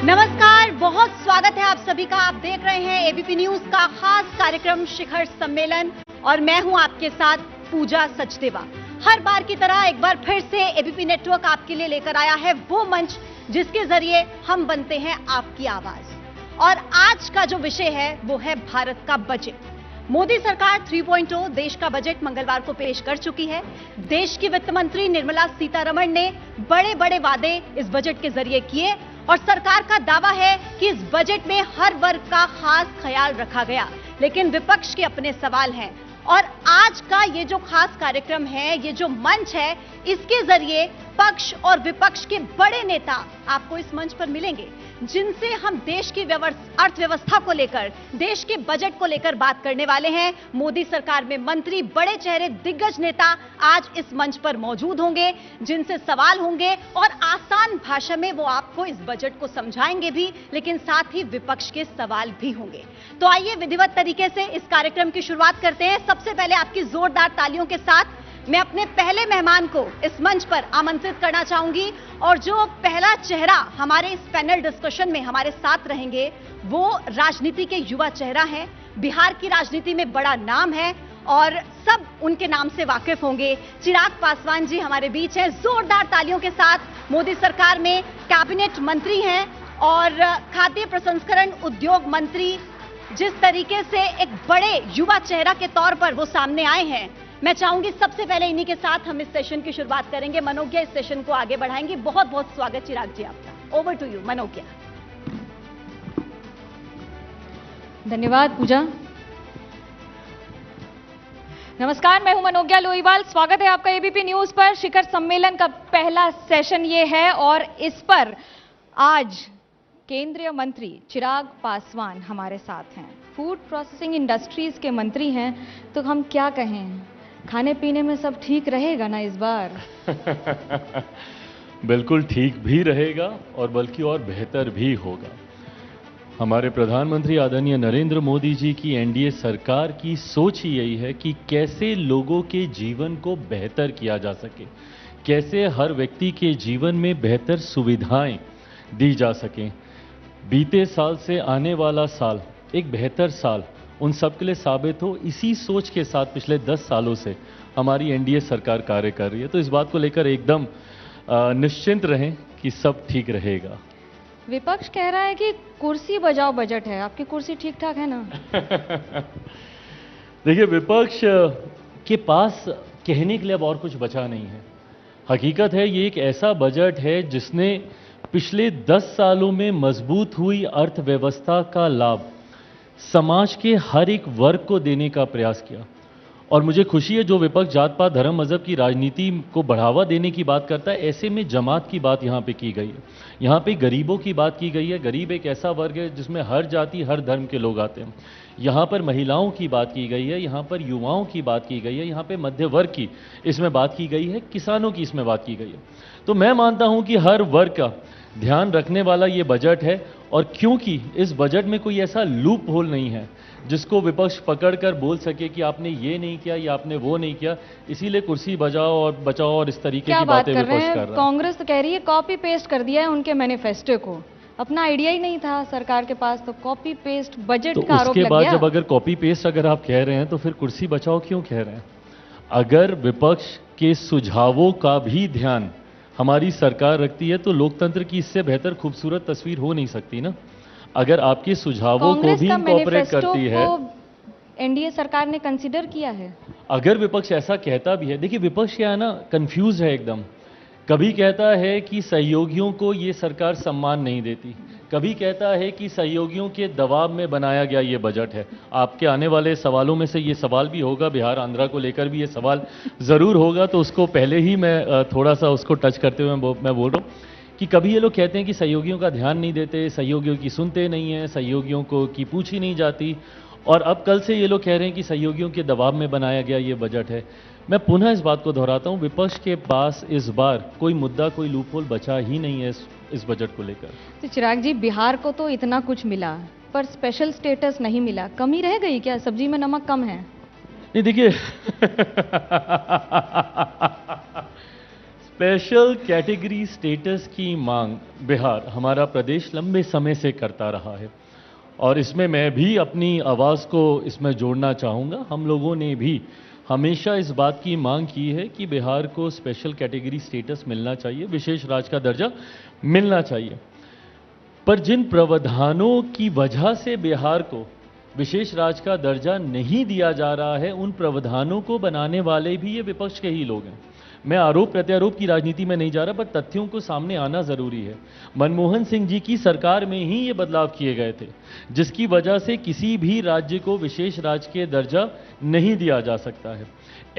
नमस्कार, बहुत स्वागत है आप सभी का। आप देख रहे हैं एबीपी न्यूज का खास कार्यक्रम शिखर सम्मेलन और मैं हूं आपके साथ पूजा सचदेवा। हर बार की तरह एक बार फिर से एबीपी नेटवर्क आपके लिए लेकर आया है वो मंच जिसके जरिए हम बनते हैं आपकी आवाज। और आज का जो विषय है वो है भारत का बजट। मोदी सरकार 3.0 देश का बजट मंगलवार को पेश कर चुकी है। देश की वित्त मंत्री निर्मला सीतारमण ने बड़े बड़े वादे इस बजट के जरिए किए और सरकार का दावा है कि इस बजट में हर वर्ग का खास ख्याल रखा गया। लेकिन विपक्ष के अपने सवाल हैं और आज का ये जो खास कार्यक्रम है, ये जो मंच है, इसके जरिए पक्ष और विपक्ष के बड़े नेता आपको इस मंच पर मिलेंगे जिनसे हम देश की अर्थव्यवस्था को लेकर, देश के बजट को लेकर बात करने वाले हैं। मोदी सरकार में मंत्री, बड़े चेहरे, दिग्गज नेता आज इस मंच पर मौजूद होंगे जिनसे सवाल होंगे और आसान भाषा में वो आपको इस बजट को समझाएंगे भी, लेकिन साथ ही विपक्ष के सवाल भी होंगे। तो आइए विधिवत तरीके से इस कार्यक्रम की शुरुआत करते हैं। सबसे पहले आपकी जोरदार तालियों के साथ मैं अपने पहले मेहमान को इस मंच पर आमंत्रित करना चाहूंगी और जो पहला चेहरा हमारे इस पैनल डिस्कशन में हमारे साथ रहेंगे वो राजनीति के युवा चेहरा है। बिहार की राजनीति में बड़ा नाम है और सब उनके नाम से वाकिफ होंगे। चिराग पासवान जी हमारे बीच हैं। जोरदार तालियों के साथ मोदी सरकार में कैबिनेट मंत्री हैं और खाद्य प्रसंस्करण उद्योग मंत्री जिस तरीके से एक बड़े युवा चेहरा के तौर पर वो सामने आए हैं, मैं चाहूंगी सबसे पहले इन्हीं के साथ हम इस सेशन की शुरुआत करेंगे। मनोज्ञा इस सेशन को आगे बढ़ाएंगी। बहुत बहुत स्वागत चिराग जी आपका। Over to you Manogya. धन्यवाद पूजा। नमस्कार, मैं हूं मनोज्ञा लोईवाल। स्वागत है आपका एबीपी न्यूज पर। शिखर सम्मेलन का पहला सेशन ये है और इस पर आज केंद्रीय मंत्री चिराग पासवान हमारे साथ हैं। फूड प्रोसेसिंग इंडस्ट्रीज के मंत्री हैं, तो हम क्या कहें, खाने पीने में सब ठीक रहेगा ना इस बार? बिल्कुल ठीक भी रहेगा और बल्कि और बेहतर भी होगा। हमारे प्रधानमंत्री आदरणीय नरेंद्र मोदी जी की एनडीए सरकार की सोच ही यही है कि कैसे लोगों के जीवन को बेहतर किया जा सके, कैसे हर व्यक्ति के जीवन में बेहतर सुविधाएं दी जा सकें। बीते साल से आने वाला साल एक बेहतर साल उन सब के लिए साबित हो, इसी सोच के साथ पिछले 10 सालों से हमारी एनडीए सरकार कार्य कर रही है। तो इस बात को लेकर एकदम निश्चिंत रहें कि सब ठीक रहेगा। विपक्ष कह रहा है कि कुर्सी बजाओ बजट है। आपकी कुर्सी ठीक ठाक है ना? देखिए, विपक्ष के पास कहने के लिए अब और कुछ बचा नहीं है। हकीकत है ये एक ऐसा बजट है जिसने पिछले 10 सालों में मजबूत हुई अर्थव्यवस्था का लाभ समाज के हर एक वर्ग को देने का प्रयास किया। और मुझे खुशी है जो विपक्ष जात पात धर्म मजहब की राजनीति को बढ़ावा देने की बात करता है, ऐसे में जमात की बात यहाँ पे की गई है, यहाँ पे गरीबों की बात की गई है। गरीब एक ऐसा वर्ग है जिसमें हर जाति हर धर्म के लोग आते हैं। यहाँ पर महिलाओं की बात की गई है, यहाँ पर युवाओं की बात की गई है, यहाँ पे मध्य वर्ग की इसमें बात की गई है, किसानों की इसमें बात की गई है। तो मैं मानता हूँ कि हर वर्ग का ध्यान रखने वाला ये बजट है। और क्योंकि इस बजट में कोई ऐसा लूप होल नहीं है जिसको विपक्ष पकड़कर बोल सके कि आपने ये नहीं किया या आपने वो नहीं किया, इसीलिए कुर्सी बजाओ और बचाओ और इस तरीके की बातें विपक्ष कर रहा है। कांग्रेस तो कह रही है कॉपी पेस्ट कर दिया है उनके मैनिफेस्टो को। अपना आइडिया ही नहीं था सरकार के पास, तो कॉपी पेस्ट बजट का आरोप लग गया। उसके बाद जब अगर कॉपी पेस्ट अगर आप कह रहे हैं तो फिर कुर्सी बचाओ क्यों कह रहे हैं? अगर विपक्ष के सुझावों का भी ध्यान हमारी सरकार रखती है तो लोकतंत्र की इससे बेहतर खूबसूरत तस्वीर हो नहीं सकती ना। अगर आपके सुझावों को भी इंकॉर्पोरेट करती है, एनडीए सरकार ने कंसीडर किया है। अगर विपक्ष ऐसा कहता भी है, देखिए विपक्ष क्या है ना, कंफ्यूज है एकदम। कभी कहता है कि सहयोगियों को ये सरकार सम्मान नहीं देती, कभी कहता है कि सहयोगियों के दबाव में बनाया गया ये बजट है। आपके आने वाले सवालों में से ये सवाल भी होगा, बिहार आंध्रा को लेकर भी ये सवाल ज़रूर होगा, तो उसको पहले ही मैं थोड़ा सा उसको टच करते हुए मैं बोल रहा हूँ कि कभी ये लोग कहते हैं कि सहयोगियों का ध्यान नहीं देते, सहयोगियों की सुनते नहीं हैं, सहयोगियों को की पूछी नहीं जाती, और अब कल से ये लोग कह रहे हैं कि सहयोगियों के दबाव में बनाया गया ये बजट है। मैं पुनः इस बात को दोहराता हूं, विपक्ष के पास इस बार कोई मुद्दा, कोई लूपहोल बचा ही नहीं है इस बजट को लेकर। तो चिराग जी, बिहार को तो इतना कुछ मिला पर स्पेशल स्टेटस नहीं मिला, कमी रह गई क्या? सब्जी में नमक कम है? नहीं देखिए स्पेशल कैटेगरी स्टेटस की मांग बिहार हमारा प्रदेश लंबे समय से करता रहा है और इसमें मैं भी अपनी आवाज़ को इसमें जोड़ना चाहूँगा। हम लोगों ने भी हमेशा इस बात की मांग की है कि बिहार को स्पेशल कैटेगरी स्टेटस मिलना चाहिए, विशेष राज्य का दर्जा मिलना चाहिए। पर जिन प्रावधानों की वजह से बिहार को विशेष राज्य का दर्जा नहीं दिया जा रहा है, उन प्रावधानों को बनाने वाले भी ये विपक्ष के ही लोग हैं। मैं आरोप प्रत्यारोप की राजनीति में नहीं जा रहा, पर तथ्यों को सामने आना जरूरी है। मनमोहन सिंह जी की सरकार में ही ये बदलाव किए गए थे, जिसकी वजह से किसी भी राज्य को विशेष राज्य के दर्जा नहीं दिया जा सकता है।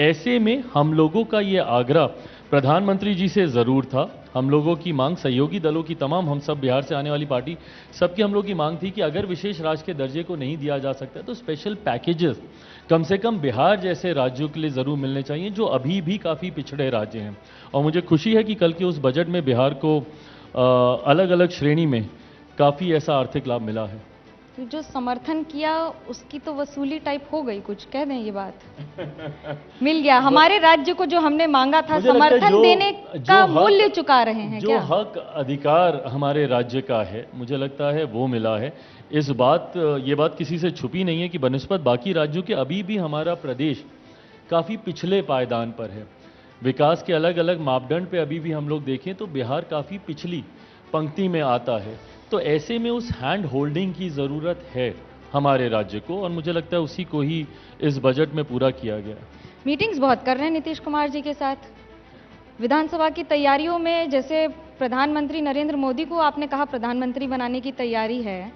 ऐसे में हम लोगों का ये आग्रह प्रधानमंत्री जी से जरूर था। हम लोगों की मांग, सहयोगी दलों की तमाम, हम सब बिहार से आने वाली पार्टी, सबकी हम लोग की मांग थी कि अगर विशेष राज्य के दर्जे को नहीं दिया जा सकता तो स्पेशल पैकेजेस कम से कम बिहार जैसे राज्यों के लिए जरूर मिलने चाहिए, जो अभी भी काफ़ी पिछड़े राज्य हैं। और मुझे खुशी है कि कल के उस बजट में बिहार को अलग अलग श्रेणी में काफ़ी ऐसा आर्थिक लाभ मिला है। तो जो समर्थन किया उसकी तो वसूली टाइप हो गई, कुछ कह दें ये बात। मिल गया हमारे राज्य को जो हमने मांगा था, समर्थन देने का मूल्य चुका रहे हैं जो क्या? हक अधिकार हमारे राज्य का है, मुझे लगता है वो मिला है। ये बात किसी से छुपी नहीं है कि बनिस्बत बाकी राज्यों के अभी भी हमारा प्रदेश काफ़ी पिछले पायदान पर है। विकास के अलग अलग मापदंड पे अभी भी हम लोग देखें तो बिहार काफ़ी पिछली पंक्ति में आता है। तो ऐसे में उस हैंड होल्डिंग की ज़रूरत है हमारे राज्य को, और मुझे लगता है उसी को ही इस बजट में पूरा किया गया। मीटिंग्स बहुत कर रहे हैं नीतीश कुमार जी के साथ विधानसभा की तैयारियों में। जैसे प्रधानमंत्री नरेंद्र मोदी को आपने कहा प्रधानमंत्री बनाने की तैयारी है,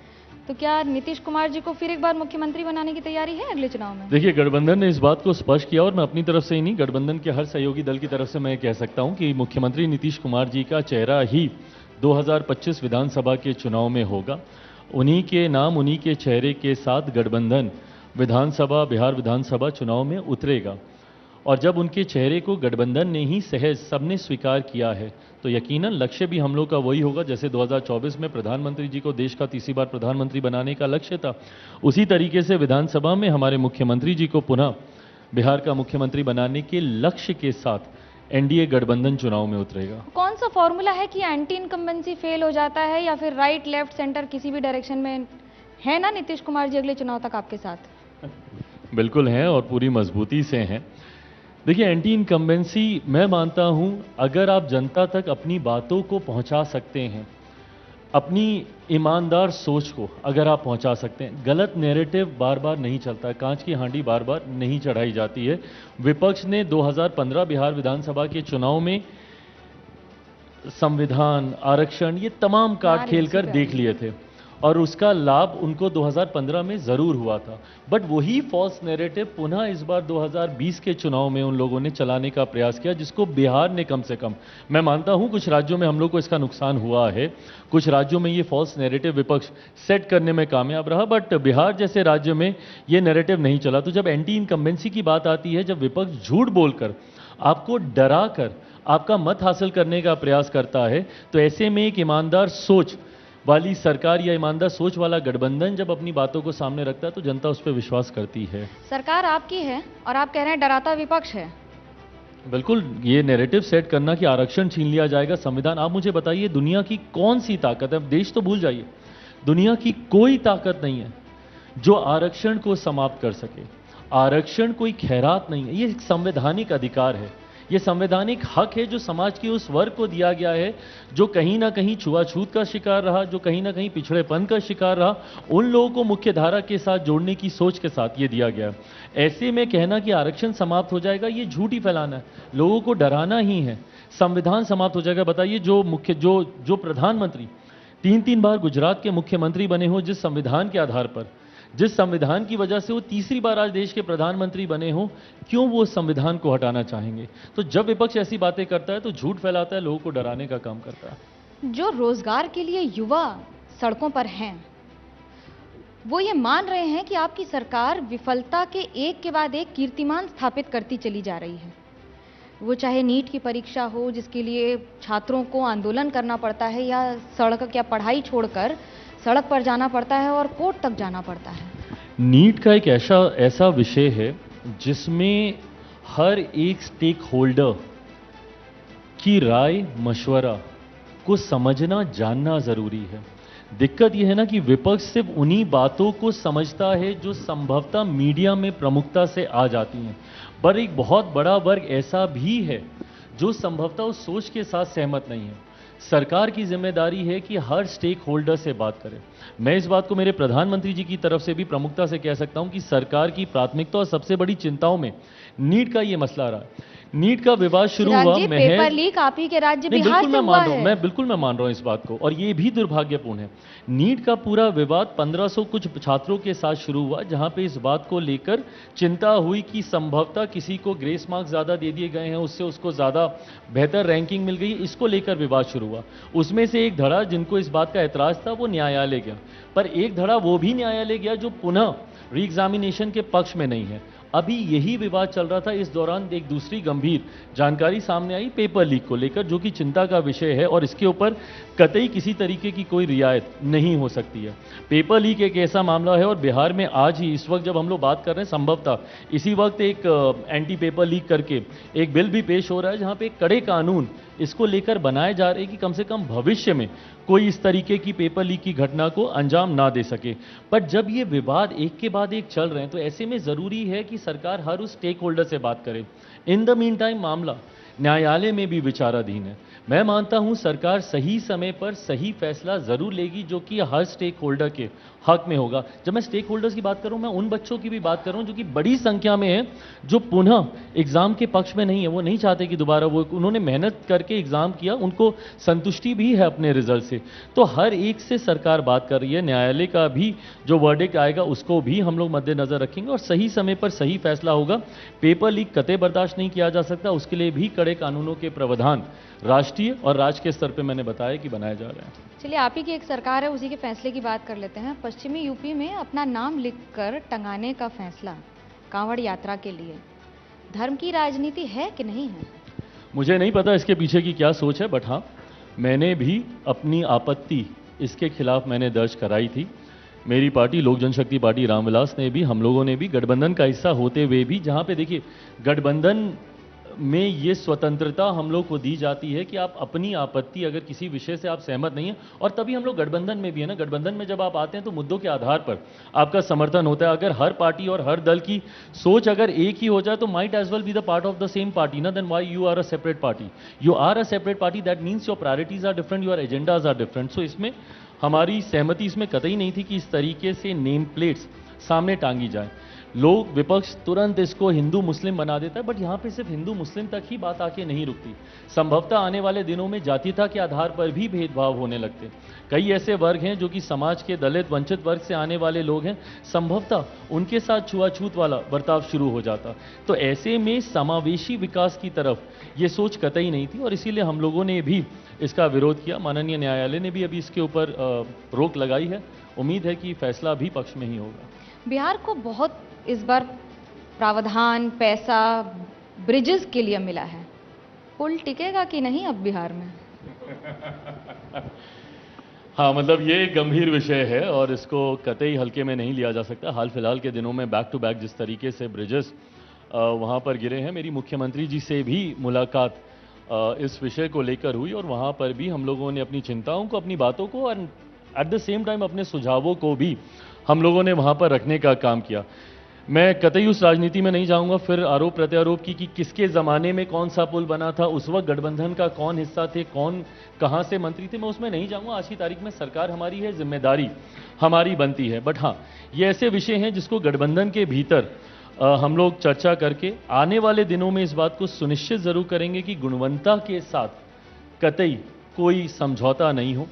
तो क्या नीतीश कुमार जी को फिर एक बार मुख्यमंत्री बनाने की तैयारी है अगले चुनाव में? देखिए, गठबंधन ने इस बात को स्पष्ट किया, और मैं अपनी तरफ से ही नहीं, गठबंधन के हर सहयोगी दल की तरफ से मैं कह सकता हूं कि मुख्यमंत्री नीतीश कुमार जी का चेहरा ही 2025 विधानसभा के चुनाव में होगा। उन्हीं के नाम, उन्हीं के चेहरे के साथ गठबंधन बिहार विधानसभा चुनाव में उतरेगा। और जब उनके चेहरे को गठबंधन ने ही सहज सबने स्वीकार किया है, तो यकीनन लक्ष्य भी हम लोग का वही होगा। जैसे 2024 में प्रधानमंत्री जी को देश का तीसरी बार प्रधानमंत्री बनाने का लक्ष्य था, उसी तरीके से विधानसभा में हमारे मुख्यमंत्री जी को पुनः बिहार का मुख्यमंत्री बनाने के लक्ष्य के साथ एनडीए गठबंधन चुनाव में उतरेगा। कौन सा फॉर्मूला है कि एंटी इनकम्बेंसी फेल हो जाता है, या फिर राइट लेफ्ट सेंटर किसी भी डायरेक्शन में है ना नीतीश कुमार जी अगले चुनाव तक आपके साथ? बिल्कुल हैं, और पूरी मजबूती से हैं। देखिए, एंटी इनकम्बेंसी मैं मानता हूं, अगर आप जनता तक अपनी बातों को पहुंचा सकते हैं, अपनी ईमानदार सोच को अगर आप पहुंचा सकते हैं, गलत नैरेटिव बार बार नहीं चलता, कांच की हांडी बार बार नहीं चढ़ाई जाती है। विपक्ष ने 2015 बिहार विधानसभा के चुनाव में संविधान, आरक्षण, ये तमाम कार्ड खेलकर देख लिए थे, और उसका लाभ उनको 2015 में जरूर हुआ था। बट वही फॉल्स नैरेटिव पुनः इस बार 2020 के चुनाव में उन लोगों ने चलाने का प्रयास किया, जिसको बिहार ने कम से कम, मैं मानता हूं कुछ राज्यों में हम लोग को इसका नुकसान हुआ है, कुछ राज्यों में ये फॉल्स नैरेटिव विपक्ष सेट करने में कामयाब रहा, बट बिहार जैसे राज्य में ये नैरेटिव नहीं चला। तो जब एंटी इनकम्बेंसी की बात आती है, जब विपक्ष झूठ बोलकर, आपको डरा कर आपका मत हासिल करने का प्रयास करता है, तो ऐसे में एक ईमानदार सोच वाली सरकार या ईमानदार सोच वाला गठबंधन जब अपनी बातों को सामने रखता है, तो जनता उस पर विश्वास करती है। सरकार आपकी है और आप कह रहे हैं डराता विपक्ष है। बिल्कुल, ये नैरेटिव सेट करना कि आरक्षण छीन लिया जाएगा, संविधान, आप मुझे बताइए दुनिया की कौन सी ताकत है, देश तो भूल जाइए, दुनिया की कोई ताकत नहीं है जो आरक्षण को समाप्त कर सके। आरक्षण कोई खैरात नहीं है, ये एक संवैधानिक अधिकार है, ये संवैधानिक हक है जो समाज के उस वर्ग को दिया गया है जो कहीं ना कहीं छुआछूत का शिकार रहा, जो कहीं ना कहीं पिछड़ेपन का शिकार रहा। उन लोगों को मुख्य धारा के साथ जोड़ने की सोच के साथ ये दिया गया है। ऐसे में कहना कि आरक्षण समाप्त हो जाएगा, ये झूठ ही फैलाना है, लोगों को डराना ही है। संविधान समाप्त हो जाएगा, बताइए जो प्रधानमंत्री 3 बार गुजरात के मुख्यमंत्री बने हो, जिस संविधान के आधार पर, जिस संविधान की वजह से वो तीसरी बार आज देश के प्रधानमंत्री बने हो, क्यों वो संविधान को हटाना चाहेंगे? तो जब विपक्ष ऐसी बातें करता है तो झूठ फैलाता है, लोगों को डराने का काम करता है। जो रोजगार के लिए युवा सड़कों पर हैं, वो ये मान रहे हैं कि आपकी सरकार विफलता के एक के बाद एक कीर्तिमान स्थापित करती चली जा रही है। वो चाहे नीट की परीक्षा हो, जिसके लिए छात्रों को आंदोलन करना पड़ता है, या सड़क या पढ़ाई छोड़कर सड़क पर जाना पड़ता है और कोर्ट तक जाना पड़ता है। नीट का एक ऐसा विषय है जिसमें हर एक स्टेक होल्डर की राय मशवरा को समझना जानना जरूरी है। दिक्कत यह है ना कि विपक्ष सिर्फ उन्हीं बातों को समझता है जो संभवतः मीडिया में प्रमुखता से आ जाती हैं, पर एक बहुत बड़ा वर्ग ऐसा भी है जो संभवतः उस सोच के साथ सहमत नहीं है। सरकार की जिम्मेदारी है कि हर स्टेक होल्डर से बात करे। मैं इस बात को मेरे प्रधानमंत्री जी की तरफ से भी प्रमुखता से कह सकता हूं कि सरकार की प्राथमिकता और सबसे बड़ी चिंताओं में नीट का ये मसला रहा है। नीट का विवाद शुरू हुआ पेपर लीक आप ही के राज्य बिहार से हुआ है। बिल्कुल मैं मान रहा हूं इस बात को, और ये भी दुर्भाग्यपूर्ण है। नीट का पूरा विवाद 1500 कुछ छात्रों के साथ शुरू हुआ, जहां पे इस बात को लेकर चिंता हुई कि संभवतः किसी को ग्रेस मार्क्स ज्यादा दे दिए गए हैं, उससे उसको ज्यादा बेहतर रैंकिंग मिल गई, इसको लेकर विवाद शुरू हुआ। उसमें से एक धड़ा जिनको इस बात का ऐतराज था वो न्यायालय गया, पर एक धड़ा वो भी न्यायालय गया जो पुनः री एग्जामिनेशन के पक्ष में नहीं है। अभी यही विवाद चल रहा था, इस दौरान एक दूसरी गंभीर जानकारी सामने आई पेपर लीक को लेकर, जो कि चिंता का विषय है और इसके ऊपर कतई किसी तरीके की कोई रियायत नहीं हो सकती है। पेपर लीक एक ऐसा मामला है और बिहार में आज ही इस वक्त जब हम लोग बात कर रहे हैं, संभवतः इसी वक्त एक एंटी पेपर लीक करके एक बिल भी पेश हो रहा है, जहां पे कड़े कानून इसको लेकर बनाए जा रहे हैं कि कम से कम भविष्य में कोई इस तरीके की पेपर लीक की घटना को अंजाम ना दे सके। पर जब ये विवाद एक के बाद एक चल रहे हैं तो ऐसे में जरूरी है कि सरकार हर उस स्टेक होल्डर से बात करे। इन द मीन टाइम मामला न्यायालय में भी विचाराधीन है। मैं मानता हूं सरकार सही समय पर सही फैसला जरूर लेगी जो कि हर स्टेक होल्डर के हक में होगा। जब मैं स्टेक होल्डर्स की बात कर रहा हूं, मैं उन बच्चों की भी बात कर रहा हूं जो कि बड़ी संख्या में है, जो पुनः एग्जाम के पक्ष में नहीं है। वो नहीं चाहते कि दोबारा उन्होंने मेहनत करके एग्जाम किया, उनको संतुष्टि भी है अपने रिजल्ट से। तो हर एक से सरकार बात कर रही है। न्यायालय का भी जो वर्डिक्ट आएगा उसको भी हम लोग मद्देनजर रखेंगे और सही समय पर सही फैसला होगा। पेपर लीक कतई बर्दाश्त नहीं किया जा सकता, उसके लिए भी कड़े कानूनों के प्रावधान राष्ट्रीय और राज्य के स्तर पे मैंने बताया कि बनाए जा रहे हैं। चलिए, आप ही की एक सरकार है, उसी के फैसले की बात कर लेते हैं। पश्चिमी यूपी में अपना नाम लिखकर टंगाने का फैसला कांवड़ यात्रा के लिए धर्म की राजनीति है कि नहीं है? मुझे नहीं पता इसके पीछे की क्या सोच है, बट हाँ, मैंने भी अपनी आपत्ति इसके खिलाफ मैंने दर्ज कराई थी। मेरी पार्टी लोक जनशक्ति पार्टी रामविलास ने भी, हम लोगों ने भी, गठबंधन का हिस्सा होते हुए भी, जहां पे देखिए गठबंधन में ये स्वतंत्रता हम लोग को दी जाती है कि आप अपनी आपत्ति अगर किसी विषय से आप सहमत नहीं है, और तभी हम लोग गठबंधन में भी है ना। गठबंधन में जब आप आते हैं तो मुद्दों के आधार पर आपका समर्थन होता है। अगर हर पार्टी और हर दल की सोच अगर एक ही हो जाए तो might as well be the part of the same party ना, then why you are a separate party? You are a separate party, that means your priorities are different, your agendas are different. So इसमें हमारी सहमति इसमें कतई नहीं थी कि इस तरीके से नेम प्लेट्स सामने टांगी जाए। लोग, विपक्ष तुरंत इसको हिंदू मुस्लिम बना देता है, बट यहाँ पे सिर्फ हिंदू मुस्लिम तक ही बात आके नहीं रुकती। संभवतः आने वाले दिनों में जातीयता के आधार पर भी भेदभाव होने लगते। कई ऐसे वर्ग हैं जो कि समाज के दलित वंचित वर्ग से आने वाले लोग हैं, संभवतः उनके साथ छुआछूत वाला बर्ताव शुरू हो जाता। तो ऐसे में समावेशी विकास की तरफ ये सोच कतई नहीं थी और इसीलिए हम लोगों ने भी इसका विरोध किया। माननीय न्यायालय ने भी अभी इसके ऊपर रोक लगाई है। उम्मीद है कि फैसला भी पक्ष में ही होगा। बिहार को बहुत इस बार प्रावधान, पैसा ब्रिजेस के लिए मिला है, पुल टिकेगा कि नहीं अब बिहार में? हाँ, मतलब ये एक गंभीर विषय है और इसको कतई हल्के में नहीं लिया जा सकता। हाल फिलहाल के दिनों में बैक टू बैक जिस तरीके से ब्रिजेस वहाँ पर गिरे हैं, मेरी मुख्यमंत्री जी से भी मुलाकात इस विषय को लेकर हुई और वहाँ पर भी हम लोगों ने अपनी चिंताओं को, अपनी बातों को और एट द सेम टाइम अपने सुझावों को भी हम लोगों ने वहाँ पर रखने का काम किया। मैं कतई उस राजनीति में नहीं जाऊंगा, फिर आरोप प्रत्यारोप की कि किसके ज़माने में कौन सा पुल बना था, उस वक्त गठबंधन का कौन हिस्सा थे, कौन कहाँ से मंत्री थे, मैं उसमें नहीं जाऊंगा। आज की तारीख में सरकार हमारी है, जिम्मेदारी हमारी बनती है। बट हाँ, ये ऐसे विषय हैं जिसको गठबंधन के भीतर हम लोग चर्चा करके आने वाले दिनों में इस बात को सुनिश्चित जरूर करेंगे कि गुणवत्ता के साथ कतई कोई समझौता नहीं हो।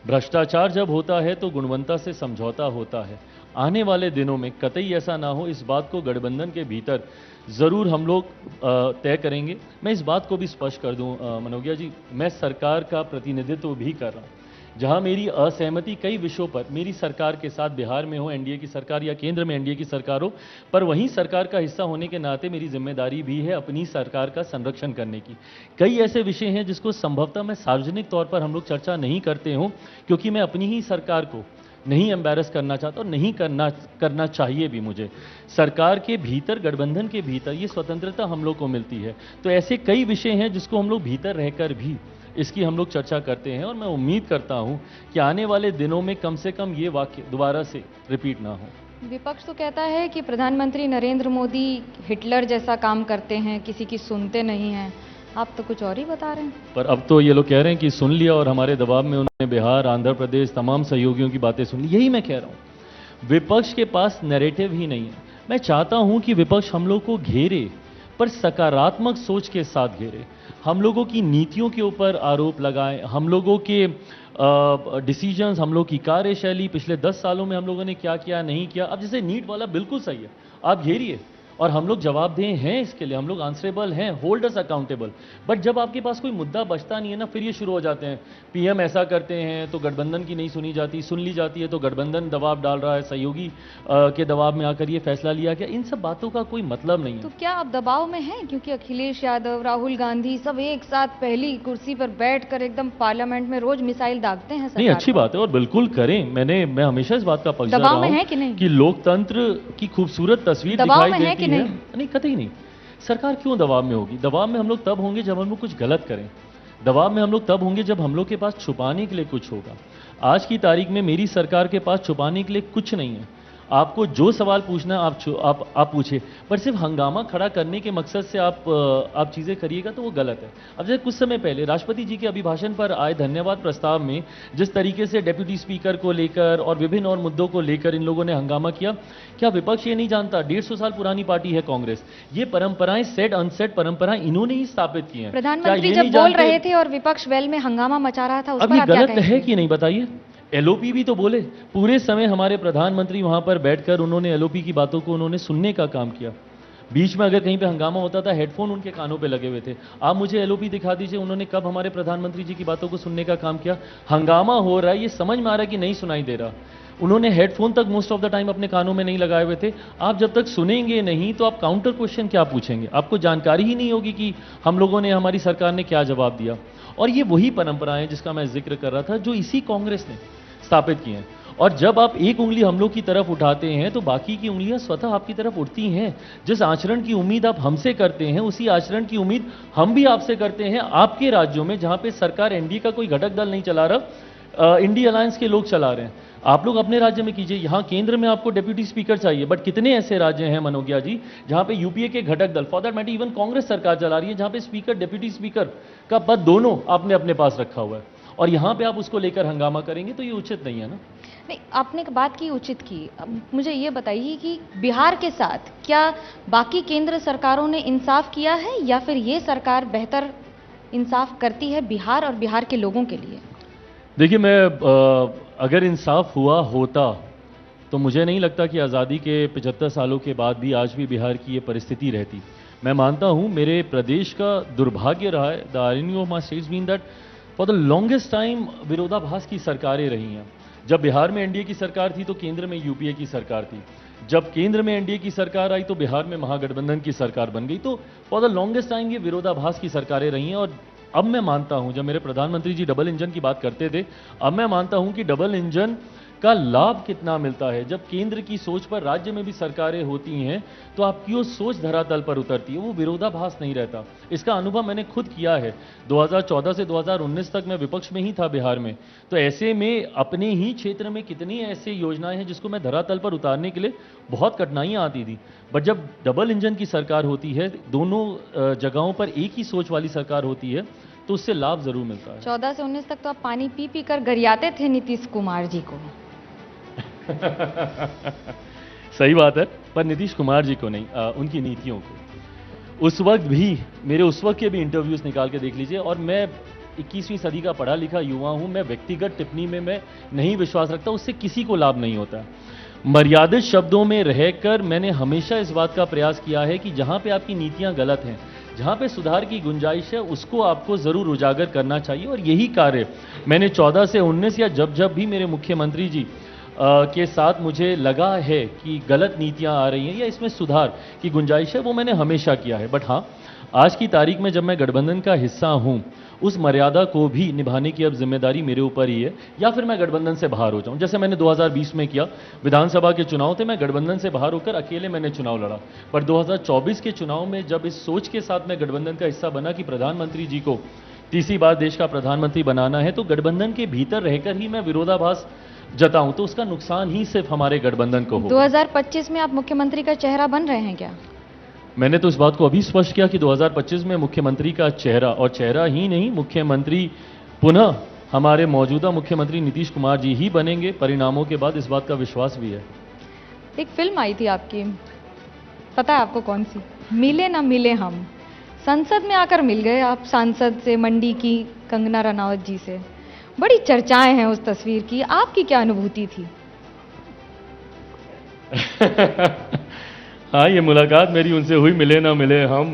भ्रष्टाचार जब होता है तो गुणवत्ता से समझौता होता है। आने वाले दिनों में कतई ऐसा ना हो, इस बात को गठबंधन के भीतर ज़रूर हम लोग तय करेंगे। मैं इस बात को भी स्पष्ट कर दूं मनोगिया जी, मैं सरकार का प्रतिनिधित्व भी कर रहा हूं। जहां मेरी असहमति कई विषयों पर मेरी सरकार के साथ, बिहार में हो एनडीए की सरकार या केंद्र में एनडीए की सरकार हो, पर वहीं सरकार का हिस्सा होने के नाते मेरी जिम्मेदारी भी है अपनी सरकार का संरक्षण करने की। कई ऐसे विषय हैं जिसको संभवतः मैं सार्वजनिक तौर पर हम लोग चर्चा नहीं करते हों, क्योंकि मैं अपनी ही सरकार को नहीं एम्बैरस करना चाहता और नहीं करना चाहिए भी मुझे। सरकार के भीतर, गठबंधन के भीतर ये स्वतंत्रता हम लोग को मिलती है। तो ऐसे कई विषय हैं जिसको हम लोग भीतर रहकर भी इसकी हम लोग चर्चा करते हैं, और मैं उम्मीद करता हूं कि आने वाले दिनों में कम से कम ये वाक्य दोबारा से रिपीट ना हो। विपक्ष तो कहता है कि प्रधानमंत्री नरेंद्र मोदी हिटलर जैसा काम करते हैं, किसी की सुनते नहीं हैं। आप तो कुछ और ही बता रहे हैं। पर अब तो ये लोग कह रहे हैं कि सुन लिया, और हमारे दबाव में उन्होंने बिहार, आंध्र प्रदेश, तमाम सहयोगियों की बातें सुन ली। यही मैं कह रहा हूं, विपक्ष के पास नैरेटिव ही नहीं है। मैं चाहता हूं कि विपक्ष हम लोग को घेरे, पर सकारात्मक सोच के साथ घेरे। हम लोगों की नीतियों के ऊपर आरोप लगाएं, हम लोगों के डिसीजंस, हम लोग की कार्यशैली, पिछले 10 सालों में हम लोगों ने क्या किया, नहीं किया। अब जैसे नीट वाला बिल्कुल सही है, आप घेरिए, और हम लोग जवाबदेह हैं इसके लिए, हम लोग आंसरेबल हैं, होल्ड अस अकाउंटेबल। बट जब आपके पास कोई मुद्दा बचता नहीं है ना, फिर ये शुरू हो जाते हैं, पीएम ऐसा करते हैं तो गठबंधन की नहीं सुनी जाती, सुन ली जाती है तो गठबंधन दबाव डाल रहा है, सहयोगी के दबाव में आकर ये फैसला लिया गया। इन सब बातों का कोई मतलब नहीं है। तो क्या आप दबाव में हैं? क्योंकि अखिलेश यादव, राहुल गांधी सब एक साथ पहली कुर्सी पर बैठकर एकदम पार्लियामेंट में रोज मिसाइल दागते हैं। नहीं, अच्छी बात है और बिल्कुल करें। मैं हमेशा इस बात का पक्षधर रहा दबाव में हूं है कि नहीं? कि लोकतंत्र की खूबसूरत तस्वीर दबाव दिखाई में है देती कि है। नहीं? कतई नहीं। सरकार क्यों दबाव में होगी? दबाव में हम लोग तब होंगे जब हम लोग कुछ गलत करें। दबाव में हम लोग तब होंगे जब हम लोग के पास छुपाने के लिए कुछ होगा। आज की तारीख में मेरी सरकार के पास छुपाने के लिए कुछ नहीं है। आपको जो सवाल पूछना है आप पूछिए, पर सिर्फ हंगामा खड़ा करने के मकसद से आप चीज़ें करिएगा तो वो गलत है। अब जैसे कुछ समय पहले राष्ट्रपति जी के अभिभाषण पर आए धन्यवाद प्रस्ताव में जिस तरीके से डेप्यूटी स्पीकर को लेकर और विभिन्न और मुद्दों को लेकर इन लोगों ने हंगामा किया, क्या विपक्ष ये नहीं जानता 150 साल पुरानी पार्टी है कांग्रेस? ये परंपराएं, सेट अनसेट परंपराएं इन्होंने ही स्थापित की हैं। प्रधानमंत्री जब बोल रहे थे और विपक्ष वेल में हंगामा मचा रहा था, उस अब पर ये आप क्या गलत कहेंगे? है कि नहीं बताइए? एलओपी भी तो बोले, पूरे समय हमारे प्रधानमंत्री वहां पर बैठकर उन्होंने एलओपी की बातों को उन्होंने सुनने का काम किया। बीच में अगर कहीं पे हंगामा होता था, हेडफोन उनके कानों पे लगे हुए थे। आप मुझे एलओपी दिखा दीजिए, उन्होंने कब हमारे प्रधानमंत्री जी की बातों को सुनने का काम किया? हंगामा हो रहा है, ये समझ में आ रहा है कि नहीं सुनाई दे रहा, उन्होंने हेडफोन तक मोस्ट ऑफ द टाइम अपने कानों में नहीं लगाए हुए थे। आप जब तक सुनेंगे नहीं तो आप काउंटर क्वेश्चन क्या पूछेंगे? आपको जानकारी ही नहीं होगी कि हम लोगों ने, हमारी सरकार ने क्या जवाब दिया। और ये वही परंपराएं जिसका मैं जिक्र कर रहा था, जो इसी कांग्रेस ने स्थापित किए हैं। और जब आप एक उंगली हम लोग की तरफ उठाते हैं तो बाकी की उंगलियां स्वतः आपकी तरफ उठती हैं। जिस आचरण की उम्मीद आप हमसे करते हैं, उसी आचरण की उम्मीद हम भी आपसे करते हैं। आपके राज्यों में जहां पे सरकार एनडीए का कोई घटक दल नहीं चला रहा, इंडिया अलायंस के लोग चला रहे हैं, आप लोग अपने राज्य में कीजिए। यहां केंद्र में आपको डेप्यूटी स्पीकर चाहिए, बट कितने ऐसे राज्य हैं मनोज्ञा जी जहां पे यूपीए के घटक दल, for that matter even Congress सरकार चला रही है, जहां पे स्पीकर, डेप्यूटी स्पीकर का पद दोनों आपने अपने पास रखा हुआ है, और यहां पे आप उसको लेकर हंगामा करेंगे तो ये उचित नहीं है ना। नहीं, आपने एक बात की उचित की। अब मुझे ये बताइए कि बिहार के साथ क्या बाकी केंद्र सरकारों ने इंसाफ किया है, या फिर ये सरकार बेहतर इंसाफ करती है बिहार और बिहार के लोगों के लिए? देखिए, अगर इंसाफ हुआ होता तो मुझे नहीं लगता कि आज़ादी के 75 सालों के बाद भी आज भी बिहार की ये परिस्थिति रहती। मैं मानता हूँ मेरे प्रदेश का दुर्भाग्य रहा है, the irony of my state is been that for the longest time विरोधाभास की सरकारें रही हैं। जब बिहार में एनडीए की सरकार थी तो केंद्र में यूपीए की सरकार थी, जब केंद्र में एनडीए की सरकार आई तो बिहार में महागठबंधन की सरकार बन गई। तो फॉर द लॉन्गेस्ट टाइम ये विरोधाभास की सरकारें रही हैं। और अब मैं मानता हूं, जब मेरे प्रधानमंत्री जी डबल इंजन की बात करते थे, अब मैं मानता हूं कि डबल इंजन का लाभ कितना मिलता है। जब केंद्र की सोच पर राज्य में भी सरकारें होती हैं तो आपकी वो सोच धरातल पर उतरती है, वो विरोधाभास नहीं रहता। इसका अनुभव मैंने खुद किया है। 2014 से 2019 तक मैं विपक्ष में ही था बिहार में, तो ऐसे में अपने ही क्षेत्र में कितनी ऐसी योजनाएं हैं जिसको मैं धरातल पर उतारने के लिए बहुत कठिनाइयां आती थी। बट जब डबल इंजन की सरकार होती है, दोनों जगहों पर एक ही सोच वाली सरकार होती है, तो उससे लाभ जरूर मिलता है। 14 से 19 तक तो आप पानी पी पी कर गरियाते थे नीतीश कुमार जी को। सही बात है, पर नीतीश कुमार जी को नहीं, उनकी नीतियों को। उस वक्त भी, मेरे उस वक्त के भी इंटरव्यूज निकाल के देख लीजिए। और मैं 21वीं सदी का पढ़ा लिखा युवा हूं, मैं व्यक्तिगत टिप्पणी में मैं नहीं विश्वास रखता, उससे किसी को लाभ नहीं होता। मर्यादित शब्दों में रहकर मैंने हमेशा इस बात का प्रयास किया है कि जहां पे आपकी नीतियां गलत हैं, जहां पे सुधार की गुंजाइश है, उसको आपको जरूर उजागर करना चाहिए। और यही कार्य मैंने 14 से 19 या जब भी मेरे मुख्यमंत्री जी के साथ मुझे लगा है कि गलत नीतियां आ रही हैं या इसमें सुधार की गुंजाइश है, वो मैंने हमेशा किया है। बट हाँ, आज की तारीख में जब मैं गठबंधन का हिस्सा हूं, उस मर्यादा को भी निभाने की अब जिम्मेदारी मेरे ऊपर ही है, या फिर मैं गठबंधन से बाहर हो जाऊं, जैसे मैंने 2020 में किया। विधानसभा के चुनाव थे, मैं गठबंधन से बाहर होकर अकेले मैंने चुनाव लड़ा। पर 2024 के चुनाव में जब इस सोच के साथ मैं गठबंधन का हिस्सा बना कि प्रधानमंत्री जी को तीसरी बार देश का प्रधानमंत्री बनाना है, तो गठबंधन के भीतर रहकर ही मैं विरोधाभास जताऊं, तो उसका नुकसान ही सिर्फ हमारे गठबंधन को हो। 2025 में आप मुख्यमंत्री का चेहरा बन रहे हैं क्या? मैंने तो इस बात को अभी स्पष्ट किया कि 2025 में मुख्यमंत्री का चेहरा, और चेहरा ही नहीं, मुख्यमंत्री पुनः हमारे मौजूदा मुख्यमंत्री नीतीश कुमार जी ही बनेंगे परिणामों के बाद, इस बात का विश्वास भी है। एक फिल्म आई थी आपकी, पता है आपको कौन सी? मिले ना मिले हम। संसद में आकर मिल गए आप सांसद से, मंडी की कंगना रनावत जी से। बड़ी चर्चाएं हैं उस तस्वीर की, आपकी क्या अनुभूति थी? हाँ, ये मुलाकात मेरी उनसे हुई, मिले ना मिले हम।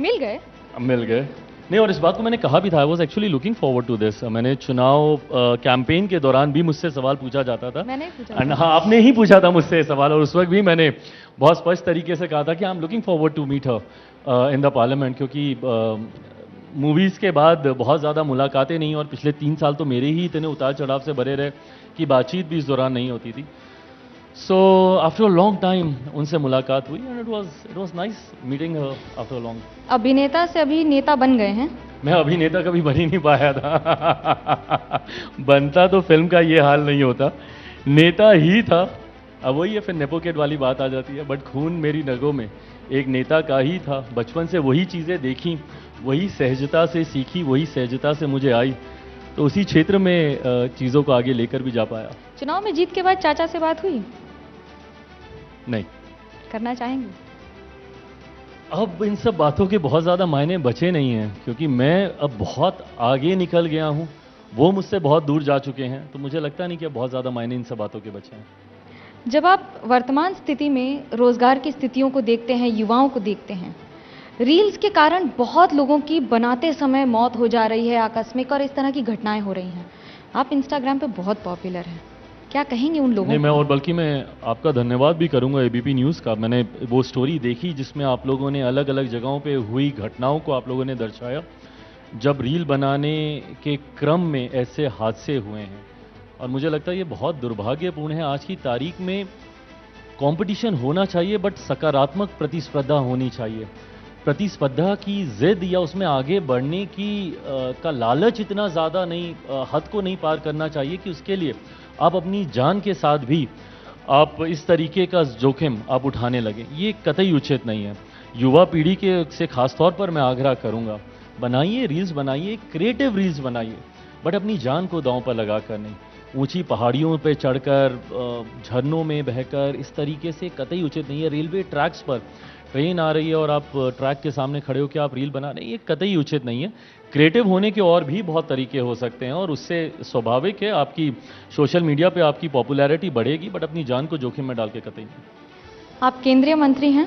मिल गए? मिल गए नहीं, और इस बात को मैंने कहा भी था, I was actually looking forward to this. मैंने चुनाव कैंपेन के दौरान भी मुझसे सवाल पूछा जाता था। मैंने पूछा था। हाँ, आपने ही पूछा था मुझसे सवाल, और उस वक्त भी मैंने बहुत स्पष्ट तरीके से कहा था कि I am looking forward to meet her in the parliament, क्योंकि मूवीज़ के बाद बहुत ज़्यादा मुलाकातें नहीं, और पिछले 3 साल तो मेरे ही इतने उतार चढ़ाव से भरे रहे कि बातचीत भी इस दौरान नहीं होती थी। So after a long time उनसे मुलाकात हुई, and it was nice meeting her after a long. अभिनेता से अभी नेता बन गए हैं। मैं अभिनेता कभी बन ही नहीं पाया था। बनता तो फिल्म का ये हाल नहीं होता, नेता ही था। अब वही है, फिर नेपोकेट वाली बात आ जाती है, बट खून मेरी नगों में एक नेता का ही था। बचपन से वही चीज़ें देखी, वही सहजता से सीखी, वही सहजता से मुझे आई, तो उसी क्षेत्र में चीज़ों को आगे लेकर भी जा पाया। चुनाव में जीत के बाद चाचा से बात हुई? नहीं। करना चाहेंगे? अब इन सब बातों के बहुत ज़्यादा मायने बचे नहीं हैं, क्योंकि मैं अब बहुत आगे निकल गया हूँ, वो मुझसे बहुत दूर जा चुके हैं, तो मुझे लगता नहीं कि अब बहुत ज़्यादा मायने इन सब बातों के बचे हैं। जब आप वर्तमान स्थिति में रोजगार की स्थितियों को देखते हैं, युवाओं को देखते हैं, रील्स के कारण बहुत लोगों की बनाते समय मौत हो जा रही है आकस्मिक, और इस तरह की घटनाएं हो रही हैं। आप इंस्टाग्राम पे बहुत पॉपुलर हैं, क्या कहेंगे उन लोगों नहीं, को? मैं और बल्कि मैं आपका धन्यवाद भी करूंगा एबीपी न्यूज़ का। मैंने वो स्टोरी देखी जिसमें आप लोगों ने अलग अलग जगहों पे हुई घटनाओं को आप लोगों ने दर्शाया, जब रील बनाने के क्रम में ऐसे हादसे हुए हैं, और मुझे लगता है ये बहुत दुर्भाग्यपूर्ण है। आज की तारीख में कंपटीशन होना चाहिए, बट सकारात्मक प्रतिस्पर्धा होनी चाहिए। प्रतिस्पर्धा की जिद या उसमें आगे बढ़ने की का लालच इतना ज़्यादा नहीं, हद को नहीं पार करना चाहिए कि उसके लिए आप अपनी जान के साथ भी आप इस तरीके का जोखिम आप उठाने लगे। ये कतई उचित नहीं है। युवा पीढ़ी के से खास तौर पर मैं आग्रह करूंगा, बनाइए रील्स, बनाइए क्रिएटिव रील्स बनाइए, बट अपनी जान को दांव पर लगा कर नहीं। ऊंची पहाड़ियों पे चढ़कर, झरनों में बहकर, इस तरीके से कतई उचित नहीं है। रेलवे ट्रैक्स पर ट्रेन आ रही है और आप ट्रैक के सामने खड़े होकर आप रील बना रहे हैं, ये कतई उचित नहीं है। क्रिएटिव होने के और भी बहुत तरीके हो सकते हैं, और उससे स्वाभाविक है आपकी सोशल मीडिया पे आपकी पॉपुलैरिटी बढ़ेगी, बट अपनी जान को जोखिम में डाल के कतई नहीं। आप केंद्रीय मंत्री हैं,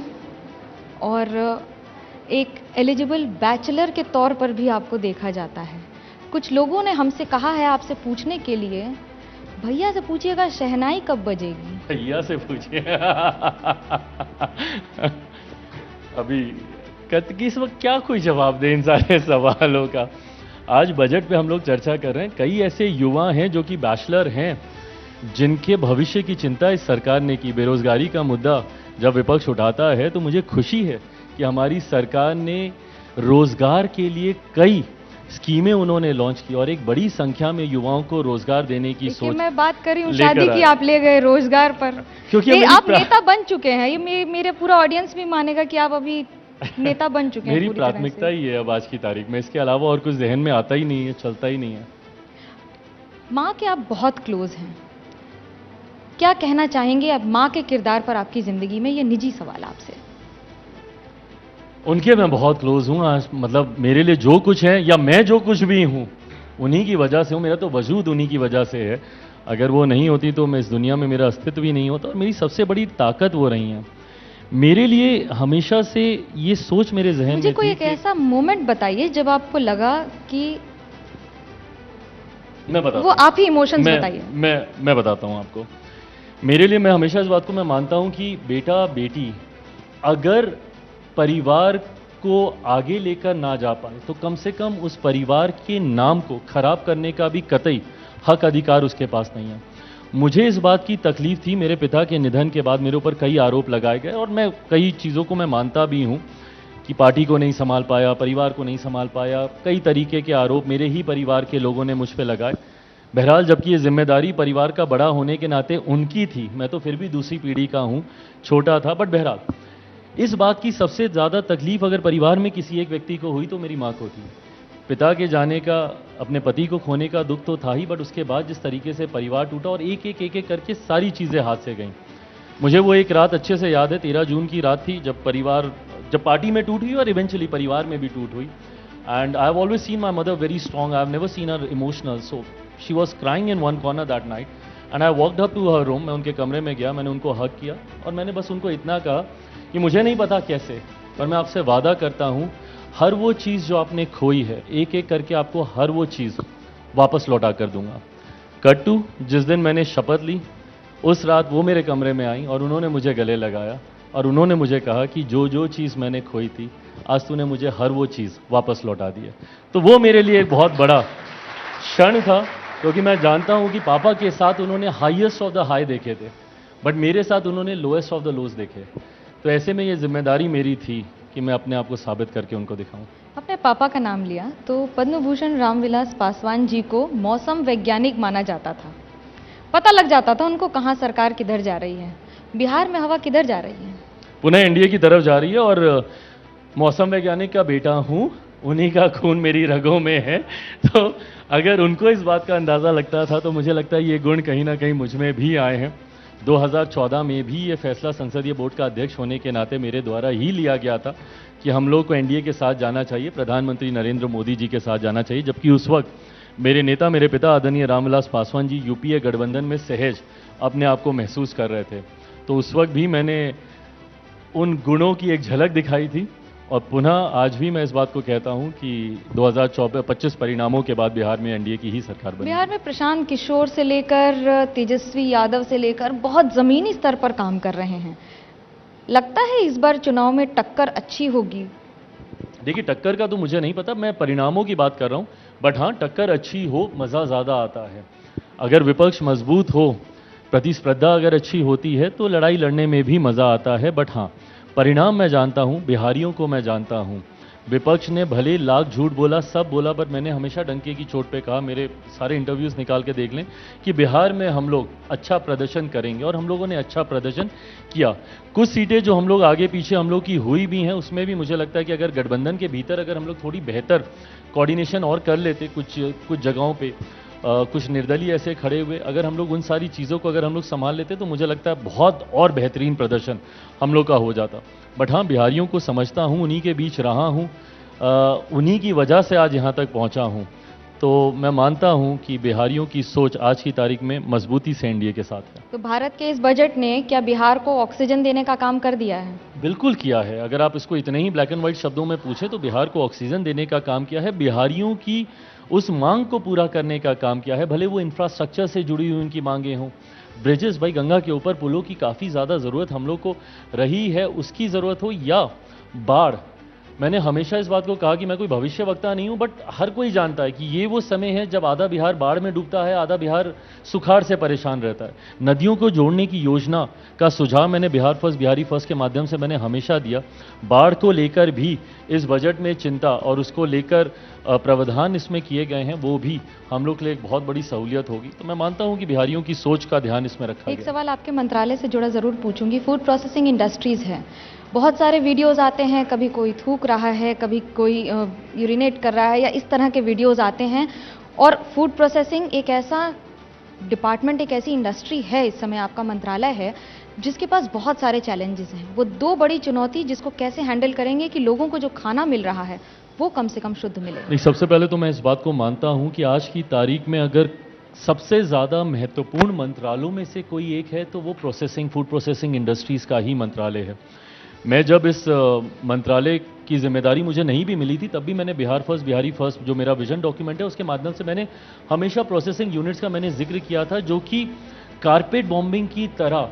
और एक एलिजिबल बैचलर के तौर पर भी आपको देखा जाता है। कुछ लोगों ने हमसे कहा है आपसे पूछने के लिए, भैया से पूछिएगा शहनाई कब बजेगी? भैया से पूछिए। अभी इस वक्त क्या कोई जवाब दे इन सारे सवालों का। आज बजट पे हम लोग चर्चा कर रहे हैं, कई ऐसे युवा हैं जो कि बैचलर हैं, जिनके भविष्य की चिंता इस सरकार ने की। बेरोजगारी का मुद्दा जब विपक्ष उठाता है तो मुझे खुशी है कि हमारी सरकार ने रोजगार के लिए कई स्कीमें उन्होंने लॉन्च की, और एक बड़ी संख्या में युवाओं को रोजगार देने की देखिए, सोच। मैं बात कर रही हूँ लेकर शादी की, आए। आप ले गए रोजगार पर, क्योंकि ये मेरी आप नेता बन चुके हैं। ये मेरे पूरा ऑडियंस भी मानेगा कि आप अभी नेता बन चुके हैं। मेरी पूरी तरह प्राथमिकता से। ही है अब आज की तारीख में, इसके अलावा और कुछ जहन में आता ही नहीं है, चलता ही नहीं है। माँ के आप बहुत क्लोज हैं, क्या कहना चाहेंगे अब माँ के किरदार पर आपकी जिंदगी में? ये निजी सवाल आपसे। उनके मैं बहुत क्लोज हूँ। आज मतलब मेरे लिए जो कुछ है, या मैं जो कुछ भी हूँ, उन्हीं की वजह से हूँ। मेरा तो वजूद उन्हीं की वजह से है। अगर वो नहीं होती तो मैं इस दुनिया में, मेरा अस्तित्व ही नहीं होता। और मेरी सबसे बड़ी ताकत वो रही हैं। मेरे लिए हमेशा से ये सोच मेरे जहन में मुझे कोई थी एक कि- ऐसा मोमेंट बताइए जब आपको लगा कि मैं बताता वो हूँ। आप ही इमोशंस बताइए। मैं बताता हूँ आपको। मेरे लिए, मैं हमेशा इस बात को मैं मानता हूँ कि बेटा बेटी अगर परिवार को आगे लेकर ना जा पाए तो कम से कम उस परिवार के नाम को खराब करने का भी कतई हक अधिकार उसके पास नहीं है। मुझे इस बात की तकलीफ थी, मेरे पिता के निधन के बाद मेरे ऊपर कई आरोप लगाए गए और मैं कई चीज़ों को मैं मानता भी हूँ कि पार्टी को नहीं संभाल पाया, परिवार को नहीं संभाल पाया, कई तरीके के आरोप मेरे ही परिवार के लोगों ने मुझ पर लगाए। बहरहाल जबकि ये जिम्मेदारी परिवार का बड़ा होने के नाते उनकी थी, मैं तो फिर भी दूसरी पीढ़ी का हूँ, छोटा था, बट बहरहाल इस बात की सबसे ज़्यादा तकलीफ अगर परिवार में किसी एक व्यक्ति को हुई तो मेरी माँ को थी। पिता के जाने का, अपने पति को खोने का दुख तो था ही, बट उसके बाद जिस तरीके से परिवार टूटा और एक एक करके सारी चीज़ें हाथ से गईं। मुझे वो एक रात अच्छे से याद है, 13 जून की रात थी जब पार्टी में टूट हुई और इवेंचुअली परिवार में भी टूट हुई। And I have always seen my mother very strong, I have never seen her emotional, so she was crying in one corner that night and I walked up to her room. मैं उनके कमरे में गया, मैंने उनको हग किया और मैंने बस उनको इतना कहा कि मुझे नहीं पता कैसे, पर मैं आपसे वादा करता हूँ हर वो चीज़ जो आपने खोई है, एक एक करके आपको हर वो चीज़ वापस लौटा कर दूंगा। कट टू जिस दिन मैंने शपथ ली, उस रात वो मेरे कमरे में आई और उन्होंने मुझे गले लगाया और उन्होंने मुझे कहा कि जो जो चीज़ मैंने खोई थी आज तूने मुझे हर वो चीज़ वापस लौटा दी है। तो वो मेरे लिए एक बहुत बड़ा क्षण था, क्योंकि मैं जानता हूँ कि पापा के साथ उन्होंने हाईएस्ट ऑफ द हाई देखे थे, बट मेरे साथ उन्होंने लोएस्ट ऑफ द लोज देखे। तो ऐसे में ये जिम्मेदारी मेरी थी कि मैं अपने आप को साबित करके उनको दिखाऊं। आपने पापा का नाम लिया तो पद्म भूषण रामविलास पासवान जी को मौसम वैज्ञानिक माना जाता था। पता लग जाता था उनको कहाँ सरकार किधर जा रही है, बिहार में हवा किधर जा रही है। पुनः एनडीए की तरफ जा रही है और मौसम वैज्ञानिक का बेटा हूं, उन्हीं का खून मेरी रगों में है। तो अगर उनको इस बात का अंदाज़ा लगता था तो मुझे लगता है ये गुण कहीं ना कहीं मुझ में भी आए हैं। 2014 में भी ये फैसला संसदीय बोर्ड का अध्यक्ष होने के नाते मेरे द्वारा ही लिया गया था कि हम लोग को एनडीए के साथ जाना चाहिए, प्रधानमंत्री नरेंद्र मोदी जी के साथ जाना चाहिए, जबकि उस वक्त मेरे नेता, मेरे पिता आदरणीय रामविलास पासवान जी यूपीए गठबंधन में सहज अपने आप को महसूस कर रहे थे। तो उस वक्त भी मैंने उन गुणों की एक झलक दिखाई थी और पुनः आज भी मैं इस बात को कहता हूं कि 2025 परिणामों के बाद बिहार में एनडीए की ही सरकार बनी। बिहार में प्रशांत किशोर से लेकर तेजस्वी यादव से लेकर बहुत जमीनी स्तर पर काम कर रहे हैं। लगता है इस बार चुनाव में टक्कर अच्छी होगी? देखिए, टक्कर का तो मुझे नहीं पता, मैं परिणामों की बात कर रहा हूं, बट हाँ, टक्कर अच्छी हो मज़ा ज़्यादा आता है। अगर विपक्ष मजबूत हो, प्रतिस्पर्धा अगर अच्छी होती है तो लड़ाई लड़ने में भी मज़ा आता है। बट हाँ, परिणाम मैं जानता हूं, बिहारियों को मैं जानता हूं। विपक्ष ने भले लाख झूठ बोला, सब बोला, पर मैंने हमेशा डंके की चोट पे कहा, मेरे सारे इंटरव्यूज़ निकाल के देख लें, कि बिहार में हम लोग अच्छा प्रदर्शन करेंगे और हम लोगों ने अच्छा प्रदर्शन किया। कुछ सीटें जो हम लोग आगे पीछे हम लोग की हुई भी हैं, उसमें भी मुझे लगता है कि अगर गठबंधन के भीतर अगर हम लोग थोड़ी बेहतर कोऑर्डिनेशन और कर लेते, कुछ जगहों पर कुछ निर्दलीय ऐसे खड़े हुए, अगर हम लोग उन सारी चीज़ों को अगर हम लोग संभाल लेते तो मुझे लगता है बहुत और बेहतरीन प्रदर्शन हम लोग का हो जाता। बट हाँ, बिहारियों को समझता हूँ, उन्हीं के बीच रहा हूँ, उन्हीं की वजह से आज यहाँ तक पहुँचा हूँ। तो मैं मानता हूँ कि बिहारियों की सोच आज की तारीख में मजबूती से एनडीए के साथ है। तो भारत के इस बजट ने क्या बिहार को ऑक्सीजन देने का काम कर दिया है? बिल्कुल किया है। अगर आप इसको इतने ही ब्लैक एंड व्हाइट शब्दों में पूछे तो बिहार को ऑक्सीजन देने का काम किया है, बिहारियों की उस मांग को पूरा करने का काम किया है। भले वो इंफ्रास्ट्रक्चर से जुड़ी हुई उनकी मांगे हों, ब्रिजेस, भाई गंगा के ऊपर पुलों की काफ़ी ज़्यादा ज़रूरत हम लोग को रही है, उसकी ज़रूरत हो, या बाढ़। मैंने हमेशा इस बात को कहा कि मैं कोई भविष्यवक्ता नहीं हूं, बट हर कोई जानता है कि ये वो समय है जब आधा बिहार बाढ़ में डूबता है, आधा बिहार सुखाड़ से परेशान रहता है। नदियों को जोड़ने की योजना का सुझाव मैंने बिहार फर्स्ट, बिहारी फर्स्ट के माध्यम से मैंने हमेशा दिया। बाढ़ को लेकर भी इस बजट में चिंता और उसको लेकर प्रावधान इसमें किए गए हैं, वो भी हम लोग के लिए एक बहुत बड़ी सहूलियत होगी। तो मैं मानता हूं कि बिहारियों की सोच का ध्यान इसमें रखा गया। एक सवाल आपके मंत्रालय से जुड़ा जरूर पूछूंगी। फूड प्रोसेसिंग इंडस्ट्रीज है, बहुत सारे वीडियोस आते हैं, कभी कोई थूक रहा है, कभी कोई यूरिनेट कर रहा है, या इस तरह के वीडियोस आते हैं। और फूड प्रोसेसिंग एक ऐसा डिपार्टमेंट, एक ऐसी इंडस्ट्री है, इस समय आपका मंत्रालय है, जिसके पास बहुत सारे चैलेंजेस हैं। वो दो बड़ी चुनौती जिसको कैसे हैंडल करेंगे कि लोगों को जो खाना मिल रहा है वो कम से कम शुद्ध मिले? नहीं, सबसे पहले तो मैं इस बात को मानता हूं कि आज की तारीख में अगर सबसे ज़्यादा महत्वपूर्ण मंत्रालयों में से कोई एक है तो वो फूड प्रोसेसिंग इंडस्ट्रीज़ का ही मंत्रालय है। मैं जब इस मंत्रालय की जिम्मेदारी मुझे नहीं भी मिली थी, तब भी मैंने बिहार फर्स्ट, बिहारी फर्स्ट जो मेरा विजन डॉक्यूमेंट है, उसके माध्यम से मैंने हमेशा प्रोसेसिंग यूनिट्स का मैंने जिक्र किया था, जो कि कारपेट बॉम्बिंग की तरह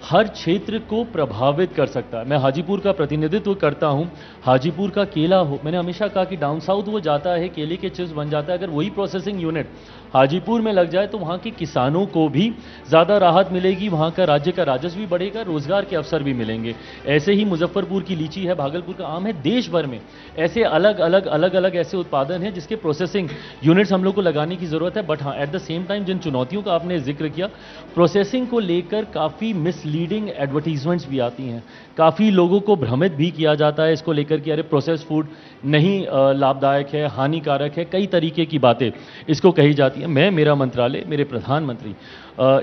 हर क्षेत्र को प्रभावित कर सकता है। मैं हाजीपुर का प्रतिनिधित्व करता हूं। हाजीपुर का केला हो, मैंने हमेशा कहा कि डाउन साउथ वो जाता है, केले के चिप्स बन जाता है। अगर वही प्रोसेसिंग यूनिट हाजीपुर में लग जाए तो वहां के किसानों को भी ज़्यादा राहत मिलेगी, वहां का राज्य का राजस्व भी बढ़ेगा, रोजगार के अवसर भी मिलेंगे। ऐसे ही मुजफ्फरपुर की लीची है, भागलपुर का आम है, देश भर में ऐसे अलग अलग ऐसे उत्पादन हैं जिसके प्रोसेसिंग यूनिट्स हम लोग को लगाने की जरूरत है। बट हाँ, एट द सेम टाइम जिन चुनौतियों का आपने जिक्र किया, प्रोसेसिंग को लेकर काफ़ी मिसलीडिंग एडवर्टीजमेंट्स भी आती हैं, काफ़ी लोगों को भ्रमित भी किया जाता है इसको लेकर कि अरे प्रोसेस फूड नहीं लाभदायक है, हानिकारक है, कई तरीके की बातें इसको कही जाती हैं। मेरा मंत्रालय, मेरे प्रधानमंत्री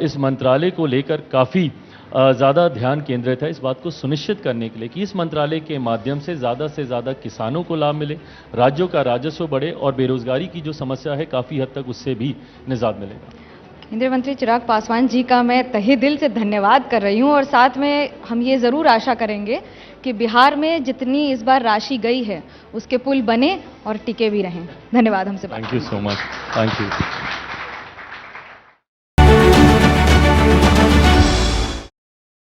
इस मंत्रालय को लेकर काफ़ी ज़्यादा ध्यान केंद्रित है इस बात को सुनिश्चित करने के लिए कि इस मंत्रालय के माध्यम से ज़्यादा किसानों को लाभ मिले, राज्यों का राजस्व बढ़े और बेरोजगारी की जो समस्या है काफ़ी हद तक उससे भी निजात मिलेगा। केंद्रीय मंत्री चिराग पासवान जी का मैं तहे दिल से धन्यवाद कर रही हूं और साथ में हम ये ज़रूर आशा करेंगे कि बिहार में जितनी इस बार राशि गई है उसके पुल बने और टिके भी रहें। धन्यवाद हमसे बात thank you so much. Thank you.